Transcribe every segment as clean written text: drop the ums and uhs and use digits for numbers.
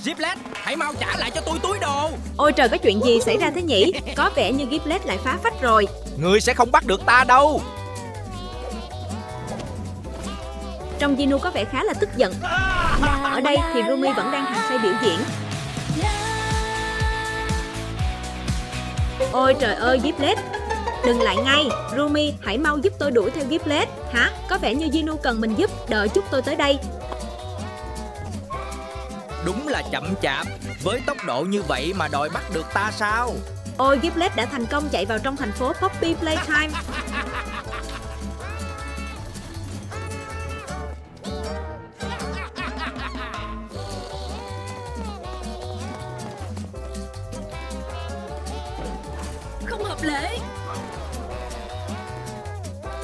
Giblet, hãy mau trả lại cho tôi túi đồ. Ôi trời, có chuyện gì xảy ra thế nhỉ? Có vẻ như Giblet lại phá phách rồi. Ngươi sẽ không bắt được ta đâu. Trông Ginu có vẻ khá là tức giận. Ở đây thì Rumi vẫn đang hăng say biểu diễn. Ôi trời ơi Giblet, đừng lại ngay. Rumi, hãy mau giúp tôi đuổi theo Giblet. Hả? Có vẻ như Ginu cần mình giúp. Đợi chút tôi tới đây. Đúng là chậm chạp. Với tốc độ như vậy mà đòi bắt được ta sao? Ôi, Giblet đã thành công chạy vào trong thành phố Poppy Playtime. Không hợp lệ.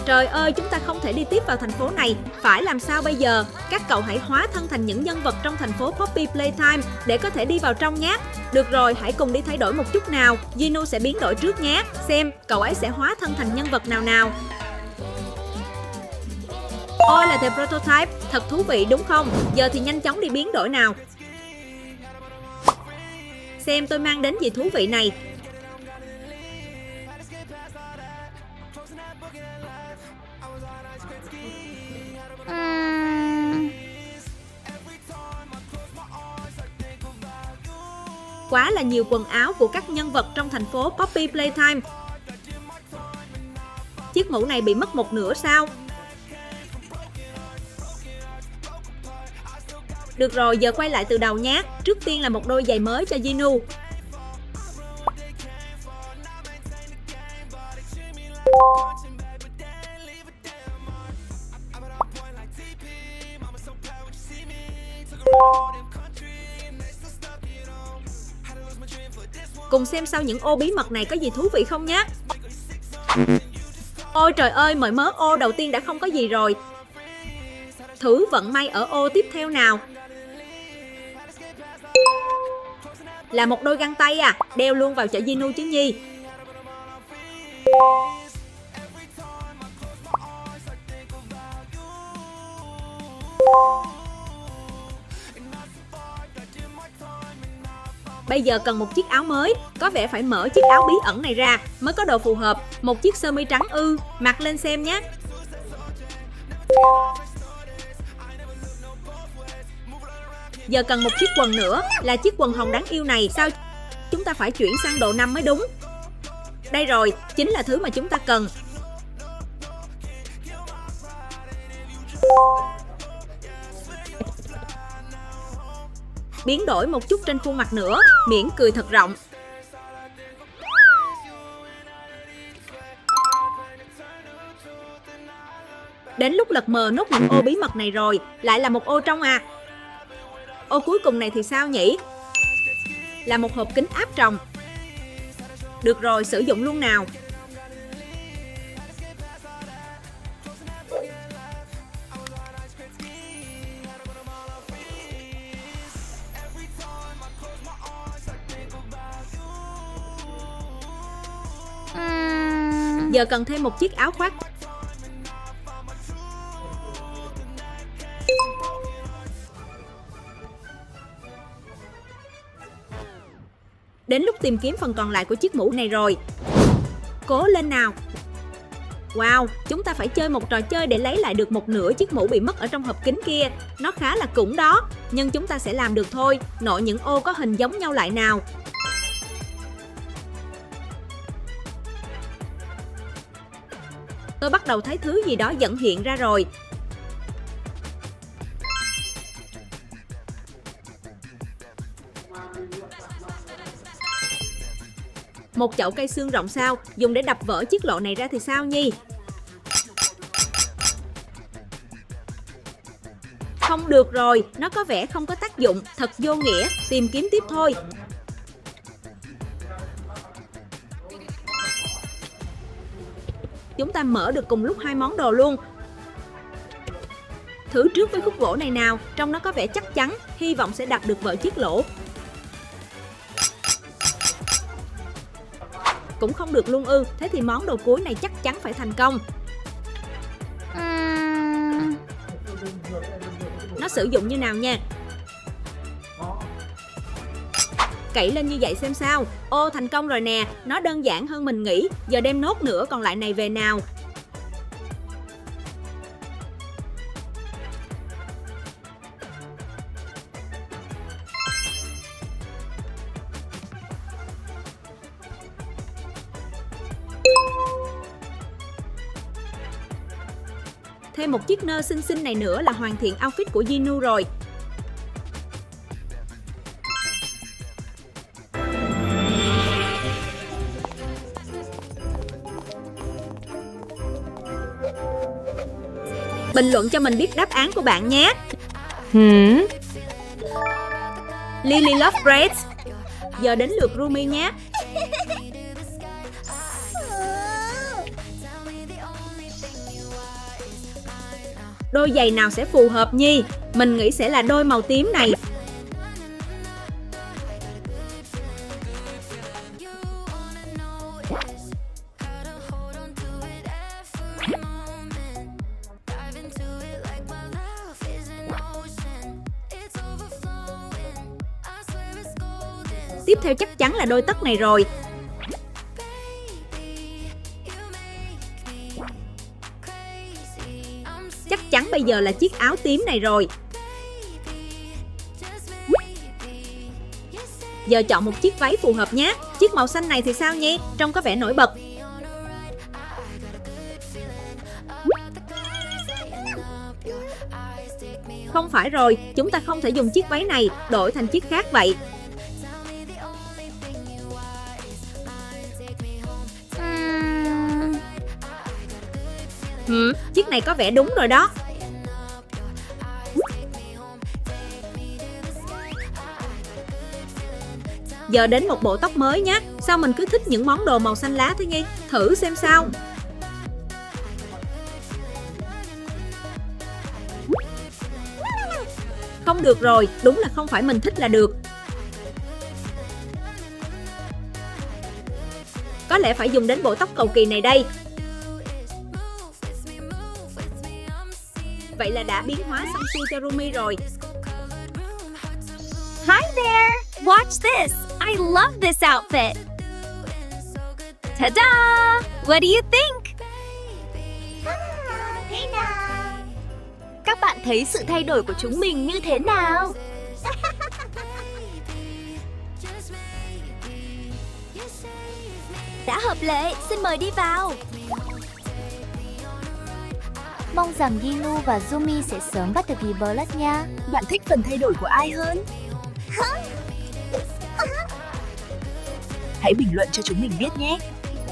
Trời ơi, chúng ta không thể đi tiếp vào thành phố này. Phải làm sao bây giờ? Các cậu hãy hóa thân thành những nhân vật trong thành phố Poppy Playtime để có thể đi vào trong nhé. Được rồi, hãy cùng đi thay đổi một chút nào. Ginu sẽ biến đổi trước nhé. Xem, cậu ấy sẽ hóa thân thành nhân vật nào. Ôi là The Prototype, thật thú vị đúng không? Giờ thì nhanh chóng đi biến đổi nào. Xem tôi mang đến gì thú vị này. Quá là nhiều quần áo của các nhân vật trong thành phố Poppy Playtime. Chiếc mũ này bị mất một nửa sao? Được rồi, giờ quay lại từ đầu nhé. Trước tiên là một đôi giày mới cho Ginu. Cùng xem sau những ô bí mật này có gì thú vị không nhé. Ôi trời ơi, mọi mớ ô đầu tiên đã không có gì rồi. Thử vận may ở ô tiếp theo nào. Là một đôi găng tay à, đeo luôn vào chợ Ginu chứ Nhi. Bây giờ cần một chiếc áo mới. Có vẻ phải mở chiếc áo bí ẩn này ra mới có đồ phù hợp. Một chiếc sơ mi trắng ư. Mặc lên xem nhé. Giờ cần một chiếc quần nữa. Là chiếc quần hồng đáng yêu này. Sao chúng ta phải chuyển sang độ 5 mới đúng. Đây rồi, chính là thứ mà chúng ta cần. Biến đổi một chút trên khuôn mặt nữa. Miễn cười thật rộng. Đến lúc lật mờ nốt những ô bí mật này rồi. Lại là một ô trong à. Ô cuối cùng này thì sao nhỉ? Là một hộp kính áp tròng. Được rồi, sử dụng luôn nào. Giờ cần thêm một chiếc áo khoác. Đến lúc tìm kiếm phần còn lại của chiếc mũ này rồi. Cố lên nào. Wow, chúng ta phải chơi một trò chơi để lấy lại được một nửa chiếc mũ bị mất ở trong hộp kính kia. Nó khá là củng đó, nhưng chúng ta sẽ làm được thôi. Nội những ô có hình giống nhau lại nào. Tôi bắt đầu thấy thứ gì đó dần hiện ra rồi. Một chậu cây xương rộng sao, dùng để đập vỡ chiếc lọ này ra thì sao Nhi? Không được rồi, nó có vẻ không có tác dụng, thật vô nghĩa, tìm kiếm tiếp thôi. Chúng ta mở được cùng lúc hai món đồ luôn. Thử trước với khúc gỗ này nào, trông nó có vẻ chắc chắn, hy vọng sẽ đặt được vỡ chiếc lỗ. Cũng không được luôn ư, thế thì món đồ cuối này chắc chắn phải thành công. Nó sử dụng như nào nha. Cậy lên như vậy xem sao. Ô, thành công rồi nè, nó đơn giản hơn mình nghĩ. Giờ đem nốt nửa còn lại này về nào. Thêm một chiếc nơ xinh xinh này nữa là hoàn thiện outfit của Jinu rồi. Bình luận cho mình biết đáp án của bạn nhé. Lily Love Braids. Giờ đến lượt Rumi nhé. Đôi giày nào sẽ phù hợp Nhi? Mình nghĩ sẽ là đôi màu tím này. Tiếp theo chắc chắn là đôi tất này rồi. Chắc chắn bây giờ là chiếc áo tím này rồi. Giờ chọn một chiếc váy phù hợp nhé. Chiếc màu xanh này thì sao Nhi? Trông có vẻ nổi bật. Không phải rồi, chúng ta không thể dùng chiếc váy này, đổi thành chiếc khác vậy. Chiếc này có vẻ đúng rồi đó. Giờ đến một bộ tóc mới nhé. Sao mình cứ thích những món đồ màu xanh lá thế Nhi? Thử xem sao. Không được rồi, đúng là không phải mình thích là được. Có lẽ phải dùng đến bộ tóc cầu kỳ này đây. Vậy là đã biến hóa xong xuôi cho Rumi rồi. Hi there! Watch this! I love this outfit! Ta-da! What do you think? Các bạn thấy sự thay đổi của chúng mình như thế nào? Đã hợp lệ, xin mời đi vào. Mong rằng Jinu và Yumi sẽ sớm bắt được Blood nha. Bạn thích phần thay đổi của ai hơn? Hãy bình luận cho chúng mình biết nhé.